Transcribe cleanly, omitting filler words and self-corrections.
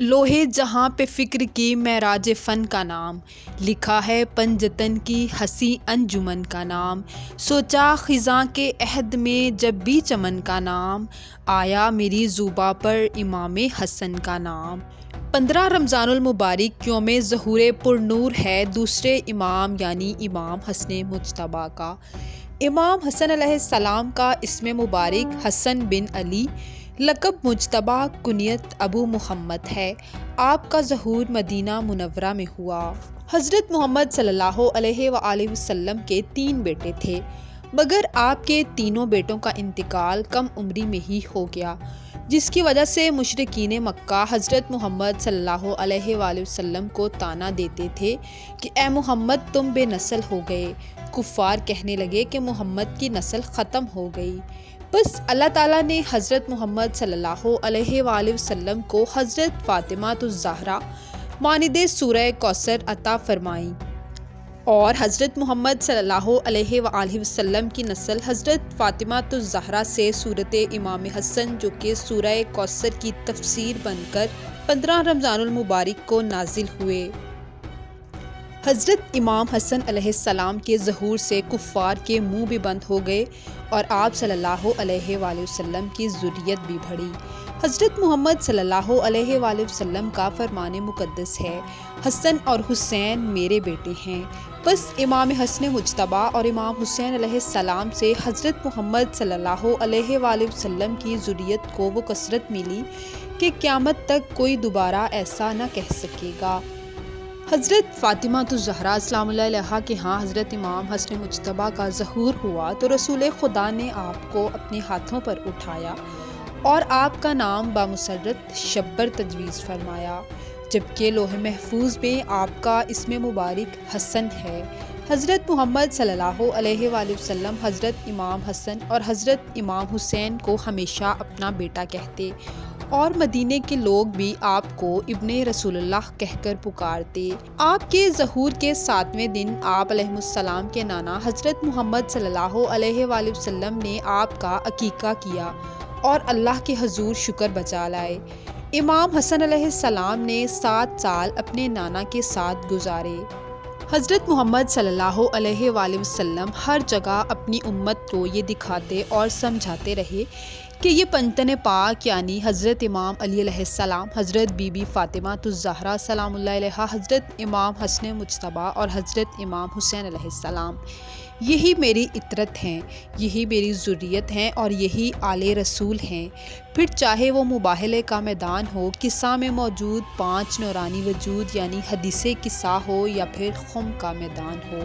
لوہے جہاں پہ فکر کی معراج فن کا نام، لکھا ہے پنجتن کی ہنسی انجمن کا نام۔ سوچا خزاں کے عہد میں جب بھی چمن کا نام، آیا میری زباں پر امام حسن کا نام۔ 15 رمضان المبارک یوم ظہور پرنور ہے دوسرے امام یعنی امام حسن مجتبیٰ کا۔ امام حسن علیہ السلام کا اسم مبارک حسن بن علی، لقب مجتبیٰ، کنیت ابو محمد ہے۔ آپ کا ظہور مدینہ منورہ میں ہوا۔ حضرت محمد صلی اللہ علیہ وآلہ وسلم کے 3 بیٹے تھے، مگر آپ کے تینوں بیٹوں کا انتقال کم عمری میں ہی ہو گیا، جس کی وجہ سے مشرکین مکہ حضرت محمد صلی اللہ علیہ وآلہ وسلم کو طعنہ دیتے تھے کہ اے محمد تم بے نسل ہو گئے۔ کفار کہنے لگے کہ محمد کی نسل ختم ہو گئی۔ بس اللہ تعالیٰ نے حضرت محمد صلی اللہ علیہ وآلہ وسلم کو حضرت فاطمہ الزہرا مانند سورہ کوثر عطا فرمائیں، اور حضرت محمد صلی اللہ علیہ وآلہ وسلم کی نسل حضرت فاطمہ الزہرا سے سورۃ امام حسن جو کہ سورہ کوثر کی تفسیر بن کر 15 رمضان المبارک کو نازل ہوئے۔ حضرت امام حسن علیہ السلام کے ظہور سے کفار کے منہ بھی بند ہو گئے اور آپ صلی اللہ علیہ وآلہ وسلم کی ذریت بھی بڑھی۔ حضرت محمد صلی اللہ علیہ وآلہ وسلم کا فرمان مقدس ہے، حسن اور حسین میرے بیٹے ہیں۔ بس امام حسن مجتبیٰ اور امام حسین علیہ السلام سے حضرت محمد صلی اللہ علیہ وآلہ وسلم کی ذریت کو وہ کثرت ملی کہ قیامت تک کوئی دوبارہ ایسا نہ کہہ سکے گا۔ حضرت فاطمہ الزہرا سلام اللہ علیہا کے ہاں حضرت امام حسن مجتبیٰ کا ظہور ہوا تو رسول خدا نے آپ کو اپنے ہاتھوں پر اٹھایا اور آپ کا نام بامسرت شبر تجویز فرمایا، جبکہ لوح محفوظ میں آپ کا اسم مبارک حسن ہے۔ حضرت محمد صلی اللہ علیہ وآلہ وسلم حضرت امام حسن اور حضرت امام حسین کو ہمیشہ اپنا بیٹا کہتے، اور مدینے کے لوگ بھی آپ کو ابن رسول اللہ کہہ کر پکارتے۔ آپ کے ظہور کے 7ویں دن آپ علیہ السلام کے نانا حضرت محمد صلی اللہ علیہ وآلہ وسلم نے آپ کا عقیقہ کیا اور اللہ کے حضور شکر بجا لائے۔ امام حسن علیہ السلام نے 7 سال اپنے نانا کے ساتھ گزارے۔ حضرت محمد صلی اللہ علیہ وآلہ وسلم ہر جگہ اپنی امت کو یہ دکھاتے اور سمجھاتے رہے کہ یہ پنجتن پاک یعنی حضرت امام علی علیہ السلام، حضرت بی بی فاطمہ الزہرا سلام اللہ علیہا، حضرت امام حسن مجتبیٰ اور حضرت امام حسین علیہ السلام یہی میری اطرت ہیں، یہی میری ذریت ہیں اور یہی آل رسول ہیں۔ پھر چاہے وہ مباہلے کا میدان ہو، قصہ میں موجود 5 نورانی وجود یعنی حدیث قصہ ہو، یا پھر خم کا میدان ہو۔